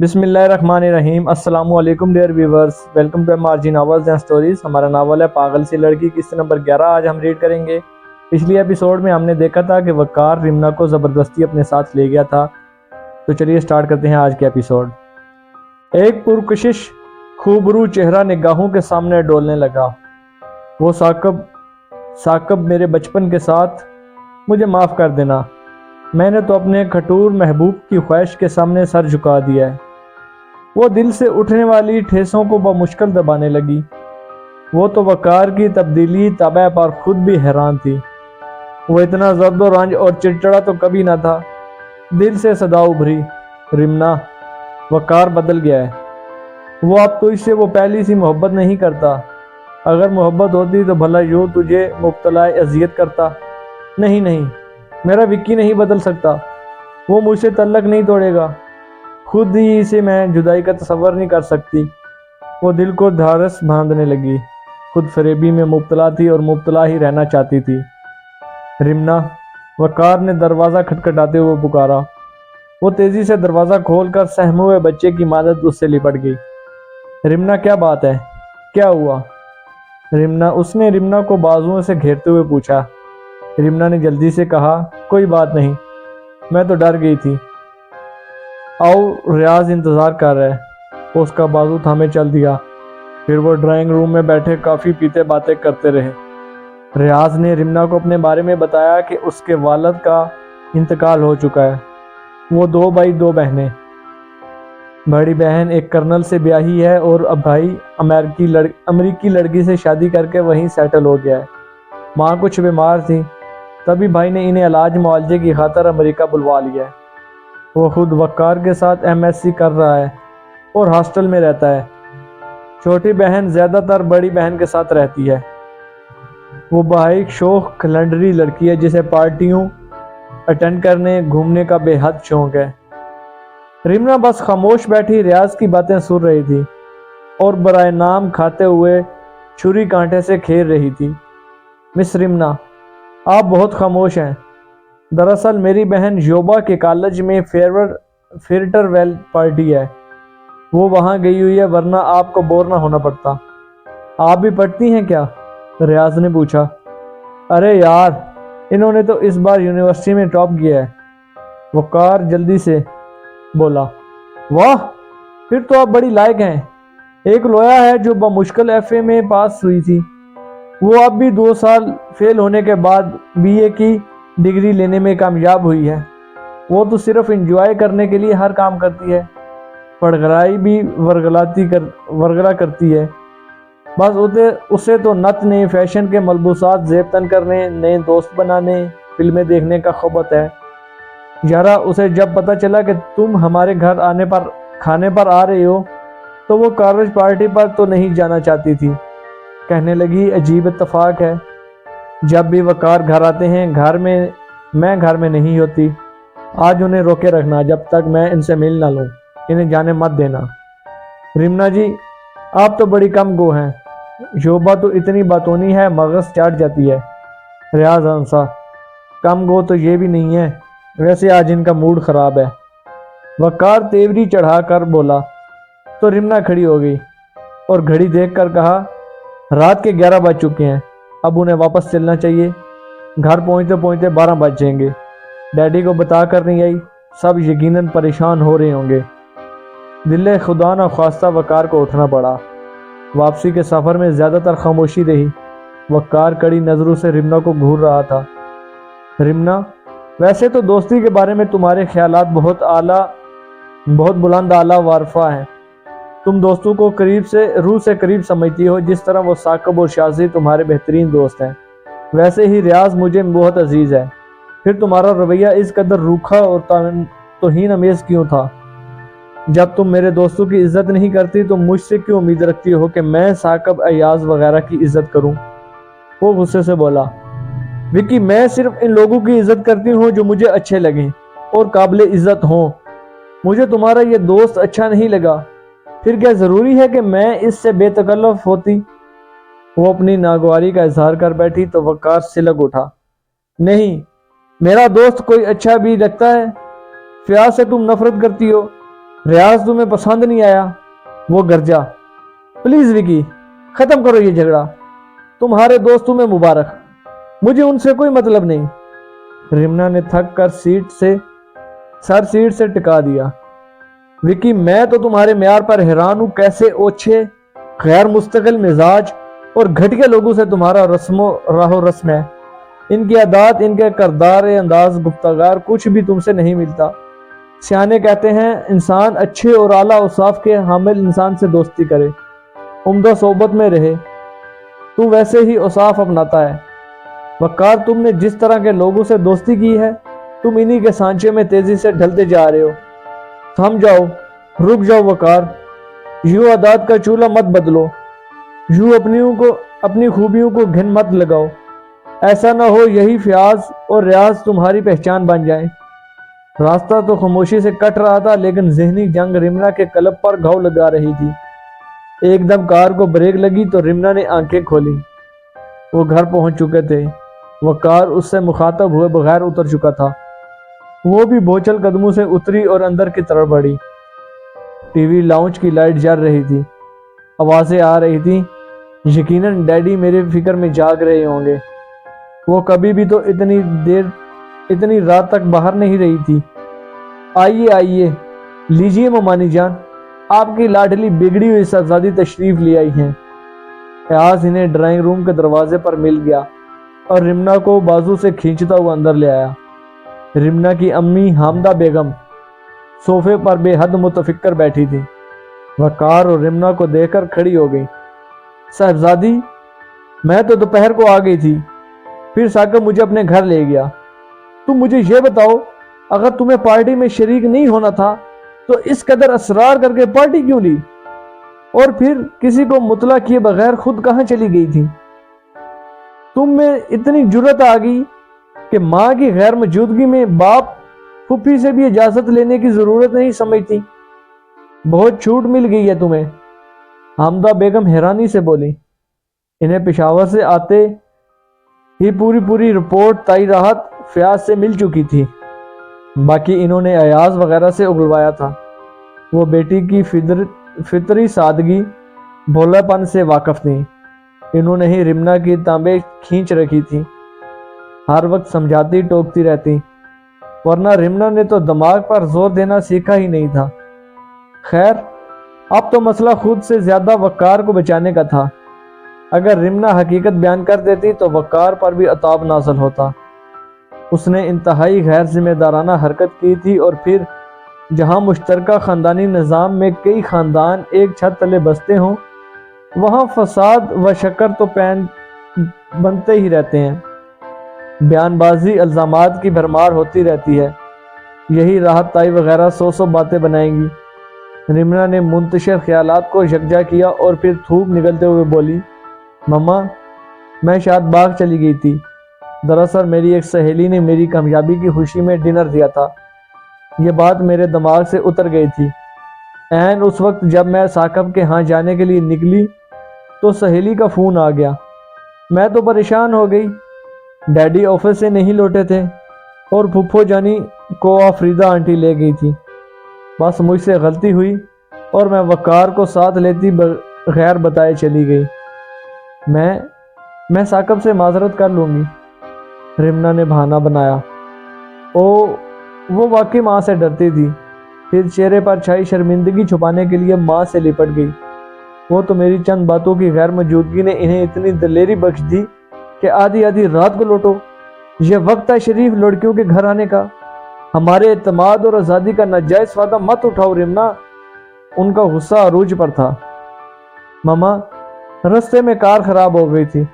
بسم اللہ الرحمن الرحیم۔ السلام علیکم dear viewers, welcome to MRG novels and stories. ہمارا ناول ہے پاگل سی لڑکی، قسط نمبر 11 آج ہم ریڈ کریں گے۔ پچھلی ایپیسوڈ میں ہم نے دیکھا تھا کہ وقار رمنا کو زبردستی اپنے ساتھ لے گیا تھا، تو چلیے سٹارٹ کرتے ہیں آج کے ایپیسوڈ۔ ایک پرکشش خوبرو چہرہ نگاہوں کے سامنے ڈولنے لگا۔ وہ ثاقب میرے بچپن کے ساتھ، مجھے معاف کر دینا، میں نے تو اپنے کھٹور محبوب کی خواہش کے سامنے سر جھکا دیا ہے۔ وہ دل سے اٹھنے والی ٹھیسوں کو بمشکل دبانے لگی۔ وہ تو وقار کی تبدیلی طبع پر خود بھی حیران تھی۔ وہ اتنا زرد و رنج اور چڑچڑا تو کبھی نہ تھا۔ دل سے صدا ابھری، رمنا، وقار بدل گیا ہے۔ وہ اب تجھ سے وہ پہلی سی محبت نہیں کرتا۔ اگر محبت ہوتی تو بھلا یوں تجھے مبتلا اذیت کرتا۔ نہیں، میرا وکی نہیں بدل سکتا۔ وہ مجھ سے تعلق نہیں توڑے گا۔ خود ہی سے میں جدائی کا تصور نہیں کر سکتی۔ وہ دل کو دھارس باندھنے لگی۔ خود فریبی میں مبتلا تھی اور مبتلا ہی رہنا چاہتی تھی۔ رمنا، وقار نے دروازہ کھٹکھٹاتے ہوئے پکارا۔ وہ تیزی سے دروازہ کھول کر سہمے ہوئے بچے کی مانند اس سے لپٹ گئی۔ رمنا، کیا بات ہے؟ کیا ہوا؟ اس نے رمنا کو بازوؤں سے گھیرتے ہوئے پوچھا۔ رمنا نے جلدی سے کہا، کوئی بات نہیں، میں تو ڈر گئی تھی۔ آؤ، ریاض انتظار کر رہا ہے۔ اس کا بازو تھامے چل دیا۔ پھر وہ ڈرائنگ روم میں بیٹھے کافی پیتے باتیں کرتے رہے۔ ریاض نے رمنا کو اپنے بارے میں بتایا کہ اس کے والد کا انتقال ہو چکا ہے۔ وہ 2 بھائی 2 بہنیں۔ بڑی بہن ایک کرنل سے بیاہی ہے اور اب بھائی امریکی لڑکی سے شادی کر کے وہیں سیٹل ہو گیا ہے۔ ماں کچھ بیمار تھی، تبھی بھائی نے انہیں علاج معالجے کی خاطر امریکہ بلوا لیا ہے۔ وہ خود وقار کے ساتھ MSc کر رہا ہے اور ہاسٹل میں رہتا ہے۔ چھوٹی بہن زیادہ تر بڑی بہن کے ساتھ رہتی ہے۔ وہ بہت شوخ کھلنڈری لڑکی ہے جسے پارٹیوں اٹینڈ کرنے گھومنے کا بے حد شوق ہے۔ رمنا بس خاموش بیٹھی ریاض کی باتیں سن رہی تھی اور برائے نام کھاتے ہوئے چھری کانٹے سے کھیر رہی تھی۔ مس رمنا، آپ بہت خاموش ہیں۔ دراصل میری بہن یوبا کے کالج میں فیئرٹر ویل پارٹی ہے، وہ وہاں گئی ہوئی ہے، ورنہ آپ کو بور نہ ہونا پڑتا۔ آپ بھی پڑھتی ہیں کیا؟ ریاض نے پوچھا۔ ارے یار، انہوں نے تو اس بار یونیورسٹی میں ٹاپ کیا ہے، وقار جلدی سے بولا۔ واہ، پھر تو آپ بڑی لائق ہیں۔ ایک لویا ہے جو بمشکل FA میں پاس ہوئی تھی، وہ اب بھی 2 سال فیل ہونے کے بعد BA کی ڈگری لینے میں کامیاب ہوئی ہے۔ وہ تو صرف انجوائے کرنے کے لیے ہر کام کرتی ہے، پڑھائی بھی ورگلا کرتی ہے۔ بس اسے تو نت نے فیشن کے ملبوسات زیب تن کرنے، نئے دوست بنانے، فلمیں دیکھنے کا خوبت ہے۔ یارا، اسے جب پتہ چلا کہ تم ہمارے گھر کھانے پر آ رہے ہو تو وہ کالج پارٹی پر تو نہیں جانا چاہتی تھی۔ کہنے لگی، عجیب اتفاق ہے، جب بھی وقار گھر آتے ہیں میں گھر میں نہیں ہوتی۔ آج انہیں روکے رکھنا، جب تک میں ان سے مل نہ لوں، انہیں جانے مت دینا۔ رمنا جی، آپ تو بڑی کم گو ہیں۔ یوبا تو اتنی باتونی ہے، مغز چاٹ جاتی ہے۔ ریاض ہنسا۔ کم گو تو یہ بھی نہیں ہے، ویسے آج ان کا موڈ خراب ہے۔ وقار تیوری چڑھا کر بولا تو رمنا کھڑی ہو گئی اور گھڑی دیکھ کر کہا، رات کے 11 بج چکے ہیں، اب انہیں واپس چلنا چاہیے۔ گھر پہنچتے پہنچتے 12 بج جائیں گے۔ ڈیڈی کو بتا کر نہیں آئی، سب یقیناً پریشان ہو رہے ہوں گے۔ دل خدا نہ خواستہ وقار کو اٹھنا پڑا۔ واپسی کے سفر میں زیادہ تر خاموشی رہی۔ وقار کڑی نظروں سے رمنا کو گھور رہا تھا۔ رمنا، ویسے تو دوستی کے بارے میں تمہارے خیالات بہت بلند اعلیٰ وارفا ہیں۔ تم دوستوں کو روح سے قریب سمجھتی ہو، جس طرح وہ ثاقب اور شاذی تمہارے بہترین دوست ہیں، ویسے ہی ریاض مجھے بہت عزیز ہے۔ پھر تمہارا رویہ اس قدر روکھا اور توہین امیز کیوں تھا؟ جب تم میرے دوستوں کی عزت نہیں کرتی تو مجھ سے کیوں امید رکھتی ہو کہ میں ثاقب، ایاز وغیرہ کی عزت کروں؟ وہ غصے سے بولا۔ وکی، میں صرف ان لوگوں کی عزت کرتی ہوں جو مجھے اچھے لگیں اور قابل عزت ہوں۔ مجھے تمہارا یہ دوست اچھا نہیں لگا، پھر کیا ضروری ہے کہ میں اس سے بے تکلف ہوتی؟ وہ اپنی ناگواری کا اظہار کر بیٹھی تو وقار سلک اٹھا۔ نہیں، میرا دوست کوئی اچھا بھی لگتا ہے؟ فیاض سے تم نفرت کرتی ہو؟ ریاض تمہیں پسند نہیں آیا؟ وہ گرجا۔ پلیز وکی، ختم کرو یہ جھگڑا، تمہارے دوستوں میں مبارک، مجھے ان سے کوئی مطلب نہیں۔ رمنا نے تھک کر سر سیٹ سے ٹکا دیا۔ وکی، میں تو تمہارے معیار پر حیران ہوں، کیسے اوچھے، غیر مستقل مزاج اور گھٹیا لوگوں سے تمہارا راہ و رسم ہے۔ ان کی عادات، ان کے کردار انداز گفتگار کچھ بھی تم سے نہیں ملتا۔ سیانے کہتے ہیں انسان اچھے اور اعلیٰ اوصاف کے حامل انسان سے دوستی کرے، عمدہ صحبت میں رہے۔ تو ویسے ہی اوصاف اپناتا ہے۔ وقار، تم نے جس طرح کے لوگوں سے دوستی کی ہے، تم انہی کے سانچے میں تیزی سے ڈھلتے جا رہے ہو۔ تھم جاؤ، رک جاؤ وقار، یوں عادات کا چولہا مت بدلو، یوں اپنی خوبیوں کو گھن مت لگاؤ۔ ایسا نہ ہو یہی فیاض اور ریاض تمہاری پہچان بن جائیں۔ راستہ تو خاموشی سے کٹ رہا تھا، لیکن ذہنی جنگ رمنا کے قلب پر گھاؤ لگا رہی تھی۔ ایک دم کار کو بریک لگی تو رمنا نے آنکھیں کھولی۔ وہ گھر پہنچ چکے تھے۔ وقار اس سے مخاطب ہوئے بغیر اتر چکا تھا۔ وہ بھی بوچھل قدموں سے اتری اور اندر کی طرف بڑھی۔ ٹی وی لاؤنج کی لائٹ جل رہی تھی، آوازیں آ رہی تھی۔ یقیناً ڈیڈی میرے فکر میں جاگ رہے ہوں گے۔ وہ کبھی بھی تو اتنی رات تک باہر نہیں رہی تھی۔ آئیے لیجیے ممانی جان، آپ کی لاڈلی بگڑی ہوئی شہزادی تشریف لے آئی ہیں۔ ایاز انہیں ڈرائنگ روم کے دروازے پر مل گیا اور رمنا کو بازو سے کھینچتا ہوا اندر لے آیا۔ رمنا کی امی حامدہ بیگم صوفے پر بے حد متفکر بیٹھی تھی۔ وقار اور رمنا کو دیکھ کر کھڑی ہو گئی۔ صاحبزادی، میں تو دوپہر کو آ گئی تھی، پھر ثاقب مجھے اپنے گھر لے گیا۔ تم مجھے یہ بتاؤ، اگر تمہیں پارٹی میں شریک نہیں ہونا تھا تو اس قدر اصرار کر کے پارٹی کیوں لی؟ اور پھر کسی کو مطلع کیے بغیر خود کہاں چلی گئی تھی؟ تم میں اتنی جرت آ گئی کہ ماں کی غیر موجودگی میں باپ پھپھی سے بھی اجازت لینے کی ضرورت نہیں سمجھتی۔ بہت چھوٹ مل گئی ہے تمہیں، حامدہ بیگم حیرانی سے بولی۔ انہیں پشاور سے آتے ہی پوری رپورٹ تائی راحت فیاض سے مل چکی تھی۔ باقی انہوں نے ایاز وغیرہ سے اگلوایا تھا۔ وہ بیٹی کی فطری سادگی، بھولا پن سے واقف تھیں۔ انہوں نے ہی رمنا کی تانبیں کھینچ رکھی تھی، ہر وقت سمجھاتی ٹوکتی رہتی، ورنہ رمنا نے تو دماغ پر زور دینا سیکھا ہی نہیں تھا۔ خیر، اب تو مسئلہ خود سے زیادہ وقار کو بچانے کا تھا۔ اگر رمنا حقیقت بیان کر دیتی تو وقار پر بھی عتاب نازل ہوتا۔ اس نے انتہائی غیر ذمہ دارانہ حرکت کی تھی، اور پھر جہاں مشترکہ خاندانی نظام میں کئی خاندان ایک چھت تلے بستے ہوں، وہاں فساد و شکر تو پین بنتے ہی رہتے ہیں۔ بیان بازی، الزامات کی بھرمار ہوتی رہتی ہے۔ یہی راحت تائی وغیرہ سو باتیں بنائیں گی۔ رمنا نے منتشر خیالات کو یکجا کیا اور پھر تھوک نگلتے ہوئے بولی، مما، میں شاد باغ چلی گئی تھی۔ دراصل میری ایک سہیلی نے میری کامیابی کی خوشی میں ڈنر دیا تھا۔ یہ بات میرے دماغ سے اتر گئی تھی۔ عین اس وقت جب میں ثاقب کے ہاں جانے کے لیے نکلی تو سہیلی کا فون آ گیا۔ میں تو پریشان ہو گئی۔ ڈیڈی آفس سے نہیں لوٹے تھے اور پھپھو جانی کو آفریدہ آنٹی لے گئی تھی۔ بس مجھ سے غلطی ہوئی اور میں وقار کو ساتھ لیتی بغیر بتائے چلی گئی۔ میں ثاقب سے معذرت کر لوں گی، رمنا نے بہانہ بنایا۔ وہ واقعی ماں سے ڈرتی تھی، پھر چہرے پر چھائی شرمندگی چھپانے کے لیے ماں سے لپٹ گئی۔ وہ تو میری چند باتوں کی غیر موجودگی نے انہیں اتنی دلیری بخش دی کہ آدھی رات کو لوٹو۔ یہ وقت ہے شریف لڑکیوں کے گھر آنے کا۔ ہمارے اعتماد اور آزادی کا ناجائز فائدہ مت اٹھاؤ رمنا۔ ان کا غصہ عروج پر تھا۔ ماما، رستے میں کار خراب ہو گئی تھی،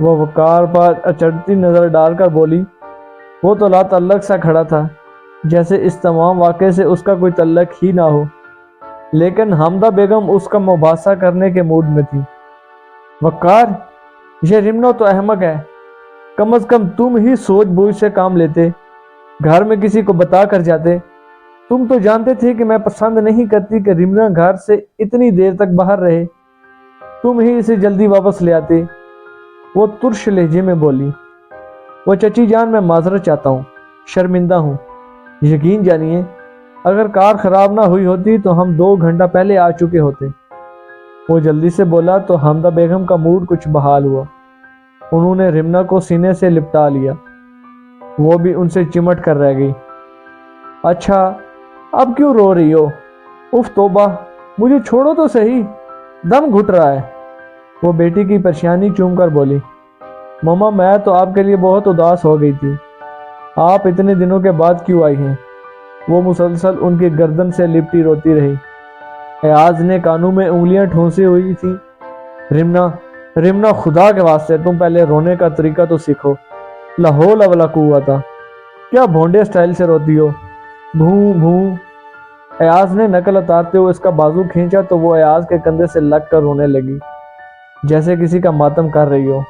وہ وقار پر اچڑتی نظر ڈال کر بولی۔ وہ تو لا تعلق سا کھڑا تھا، جیسے اس تمام واقعے سے اس کا کوئی تعلق ہی نہ ہو، لیکن حامدہ بیگم اس کا مباحثہ کرنے کے موڈ میں تھی۔ وقار، یہ رمنا تو احمق ہے، کم از کم تم ہی سوچ بوجھ سے کام لیتے، گھر میں کسی کو بتا کر جاتے۔ تم تو جانتے تھے کہ میں پسند نہیں کرتی کہ رمنا گھر سے اتنی دیر تک باہر رہے، تم ہی اسے جلدی واپس لے آتے، وہ ترش لہجے میں بولی۔ وہ چچی جان، میں معذرت چاہتا ہوں، شرمندہ ہوں، یقین جانیے اگر کار خراب نہ ہوئی ہوتی تو ہم 2 گھنٹہ پہلے آ چکے ہوتے۔ وہ جلدی سے بولا تو حامدہ بیگم کا موڈ کچھ بحال ہوا۔ انہوں نے رمنا کو سینے سے لپٹا لیا۔ وہ بھی ان سے چمٹ کر رہ گئی۔ اچھا اب کیوں رو رہی ہو؟ اف توبہ، مجھے چھوڑو تو صحیح، دم گھٹ رہا ہے۔ وہ بیٹی کی پریشانی چوم کر بولی، ماما میں تو آپ کے لیے بہت اداس ہو گئی تھی، آپ اتنے دنوں کے بعد کیوں آئی ہیں؟ وہ مسلسل ان کی گردن سے لپٹی روتی رہی۔ ایاز نے کانوں میں انگلیاں ٹھونسی ہوئی تھی۔ رمنا خدا کے واسطے تم پہلے رونے کا طریقہ تو سیکھو، لا حول ولا قوت، کیا بھونڈے سٹائل سے روتی ہو، بھوں بھوں۔ ایاز نے نقل اتارتے ہوئے اس کا بازو کھینچا تو وہ ایاز کے کندھے سے لگ کر رونے لگی جیسے کسی کا ماتم کر رہی ہو۔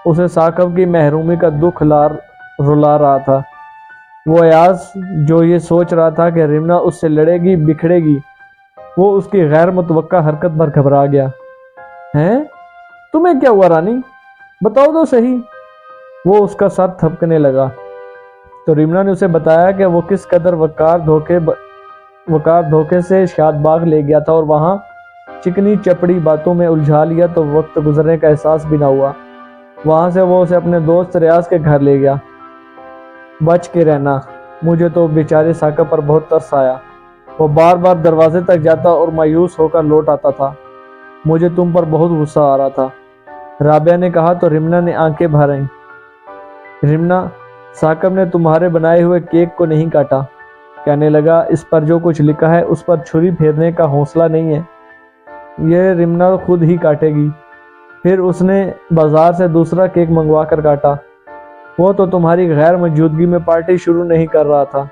اسے ثاقب کی محرومی کا دکھ رلا رہا تھا۔ وہ ایاز جو یہ سوچ رہا تھا کہ رمنا اس سے لڑے گی بکھڑے گی، وہ اس کی غیر متوقع حرکت پر گھبرا گیا۔ ہیں؟ تمہیں کیا ہوا رانی؟ بتاؤ تو صحیح۔ وہ اس کا سر تھپکنے لگا تو رمنا نے اسے بتایا کہ وہ کس قدر وقار دھوکے سے شاد باغ لے گیا تھا اور وہاں چکنی چپڑی باتوں میں الجھا لیا تو وقت گزرنے کا احساس بھی نہ ہوا۔ وہاں سے وہ اسے اپنے دوست ریاض کے گھر لے گیا۔ بچ کے رہنا، مجھے تو بیچارے ثاقب پر بہت ترس آیا، وہ بار بار دروازے تک جاتا اور مایوس ہو کر لوٹ آتا تھا، مجھے تم پر بہت غصہ آ رہا تھا، رابعہ نے کہا تو رمنا نے آنکھیں بھر آئیں۔ رمنا، ثاقب نے تمہارے بنائے ہوئے کیک کو نہیں کاٹا، کہنے لگا اس پر جو کچھ لکھا ہے اس پر چھری پھیرنے کا حوصلہ نہیں ہے، یہ رمنا خود ہی کاٹے گی۔ پھر اس نے بازار سے دوسرا کیک منگوا کر کاٹا۔ وہ تو تمہاری غیر موجودگی میں پارٹی شروع نہیں کر رہا تھا،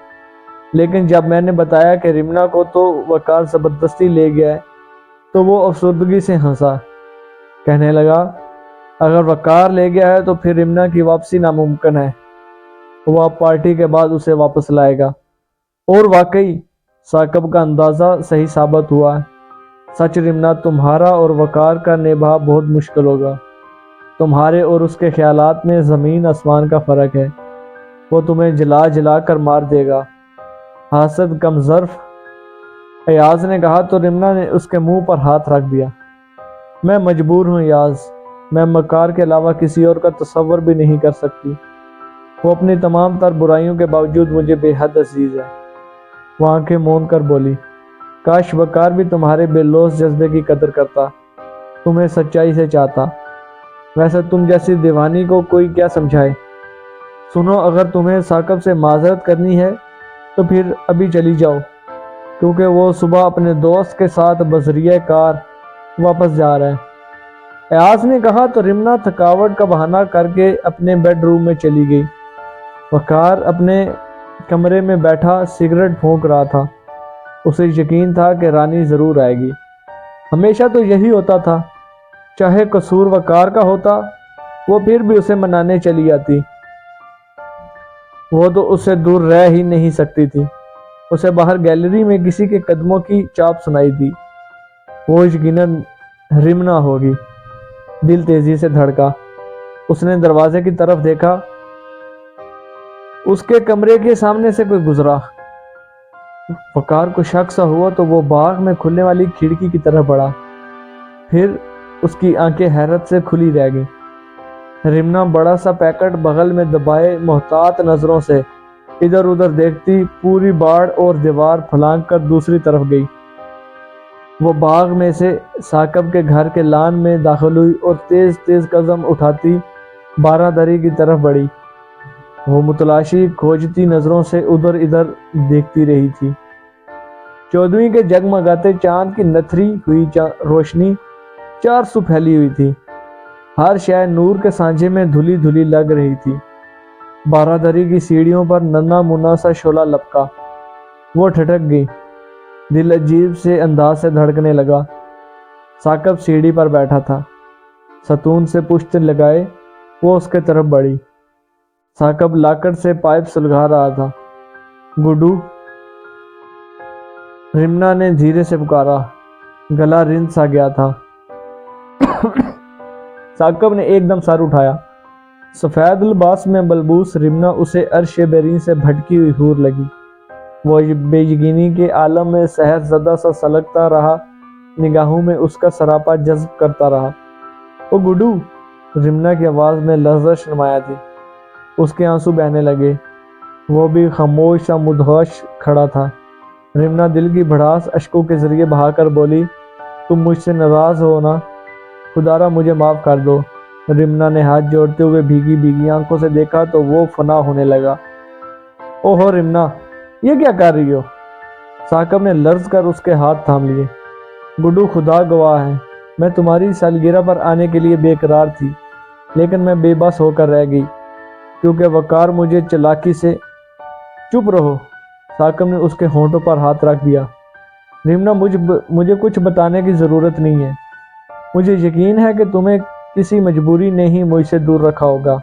لیکن جب میں نے بتایا کہ رمنا کو تو وقار زبردستی لے گیا ہے تو وہ افسردگی سے ہنسا، کہنے لگا اگر وقار لے گیا ہے تو پھر رمنا کی واپسی ناممکن ہے، وہ اب پارٹی کے بعد اسے واپس لائے گا۔ اور واقعی ثاقب کا اندازہ صحیح ثابت ہوا ہے، سچ رمنا، تمہارا اور وقار کا نبھا بہت مشکل ہوگا، تمہارے اور اس کے خیالات میں زمین آسمان کا فرق ہے، وہ تمہیں جلا جلا کر مار دے گا، حاسد کم ظرف، ایاز نے کہا تو رمنا نے اس کے منہ پر ہاتھ رکھ دیا۔ میں مجبور ہوں ایاز، میں مکار کے علاوہ کسی اور کا تصور بھی نہیں کر سکتی، وہ اپنی تمام تر برائیوں کے باوجود مجھے بے حد عزیز ہے۔ وہ آنکھیں موند کر بولی، کاش وقار بھی تمہارے بے لوث جذبے کی قدر کرتا، تمہیں سچائی سے چاہتا، ویسے تم جیسی دیوانی کو کوئی کیا سمجھائے۔ سنو، اگر تمہیں ثاقب سے معذرت کرنی ہے تو پھر ابھی چلی جاؤ، کیونکہ وہ صبح اپنے دوست کے ساتھ بذریعہ کار واپس جا رہا ہے۔ ایاز نے کہا تو رمنا تھکاوٹ کا بہانہ کر کے اپنے بیڈ روم میں چلی گئی۔ وقار اپنے کمرے میں بیٹھا سگریٹ پھونک رہا تھا، اسے یقین تھا کہ رانی ضرور آئے گی، ہمیشہ تو یہی ہوتا تھا، چاہے قصور وقار کا ہوتا وہ پھر بھی اسے منانے چلی آتی، وہ تو اس سے دور رہ ہی نہیں سکتی تھی۔ اسے باہر گیلری میں کسی کے قدموں کی چاپ سنائی دی، وہ یقیناً رمنا ہوگی۔ دل تیزی سے دھڑکا، اس نے دروازے کی طرف دیکھا، اس کے کمرے کے سامنے سے کوئی گزرا۔ وقار کو شک سا ہوا تو وہ باغ میں کھلنے والی کھڑکی کی طرف بڑھا، پھر اس کی آنکھیں حیرت سے کھلی رہ گئیں۔ رمنا بڑا سا پیکٹ بغل میں دبائے محتاط نظروں سے ادھر ادھر دیکھتی پوری باڑ اور دیوار پھلانگ کر دوسری طرف گئی۔ وہ باغ میں سے ثاقب کے گھر کے لان میں داخل ہوئی اور تیز تیز قدم اٹھاتی بارہ دری کی طرف بڑھی۔ وہ متلاشی کھوجتی نظروں سے ادھر ادھر دیکھتی رہی تھی۔ 14ویں کے جگمگاتے چاند کی نتھری ہوئی روشنی چار سو پھیلی ہوئی تھی، ہر شے نور کے سانجے میں دھلی دھلی لگ رہی تھی۔ بارہ دری کی سیڑھیوں پر ننا منا سا شعلہ لپکا، وہ ٹھٹک گئی، دل عجیب سے انداز سے دھڑکنے لگا۔ ثاقب سیڑھی پر بیٹھا تھا، ستون سے پشت لگائے وہ اس کے طرف بڑھی۔ ثاقب لاکڑ سے پائپ سلگا رہا تھا۔ گڈو، رمنا نے دھیرے سے پکارا، گلا رند سا گیا تھا۔ ثاقب نے ایک دم سر اٹھایا، سفید لباس میں ملبوس رمنا اسے عرش برین سے بھٹکی ہوئی حور لگی۔ وہ بے یقینی کے عالم میں سحر زدہ سا سلگتا رہا، نگاہوں میں اس کا سراپا جذب کرتا رہا۔ او گڈو! رمنا کی آواز میں لرزش نمایاں تھی۔ اس کے آنسو بہنے لگے۔ وہ بھی خاموش سا مدہوش کھڑا تھا۔ رمنا دل کی بھڑاس اشکوں کے ذریعے بہا کر بولی، تم مجھ سے ناراض ہو نا؟ خدا را مجھے معاف کر دو۔ رمنا نے ہاتھ جوڑتے ہوئے بھیگی بھیگی آنکھوں سے دیکھا تو وہ فنا ہونے لگا۔ او ہو رمنا، یہ کیا کر رہی ہو؟ ثاقب نے لرز کر اس کے ہاتھ تھام لیے۔ گڈو خدا گواہ ہے، میں تمہاری سالگرہ پر آنے کے لیے بے قرار تھی، لیکن میں بے بس ہو کر رہ گئی کیونکہ وقار مجھے چالاکی سے… چپ رہو! ثاقب نے اس کے ہونٹوں پر ہاتھ رکھ دیا۔ رمنا، مجھے کچھ بتانے کی ضرورت نہیں ہے۔ مجھے یقین ہے کہ تمہیں کسی مجبوری نے ہی مجھ سے دور رکھا ہوگا۔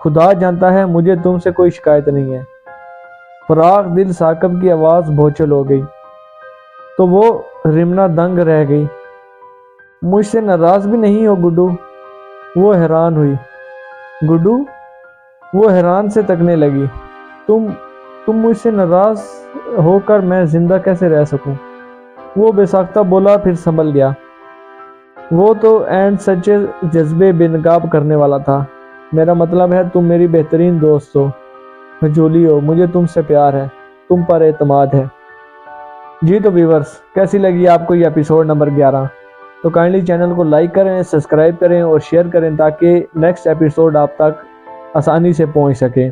خدا جانتا ہے مجھے تم سے کوئی شکایت نہیں ہے۔ فراق دل ثاقب کی آواز بھوچل ہو گئی تو وہ رمنا دنگ رہ گئی۔ مجھ سے ناراض بھی نہیں ہو گڈو؟ وہ حیران ہوئی۔ گڈو؟ وہ حیران سے تکنے لگی۔ تم مجھ سے ناراض ہو کر میں زندہ کیسے رہ سکوں؟ وہ بے ساختہ بولا، پھر سنبھل گیا۔ وہ تو اینڈ سچے جذبے بے نقاب کرنے والا تھا۔ میرا مطلب ہے تم میری بہترین دوست ہو، جولی ہو، مجھے تم سے پیار ہے، تم پر اعتماد ہے۔ جی تو ویورز، کیسی لگی آپ کو یہ ایپیسوڈ نمبر 11؟ تو کائنڈلی چینل کو لائک کریں، سبسکرائب کریں اور شیئر کریں تاکہ نیکسٹ ایپیسوڈ آپ تک آسانی سے پہنچ سکے۔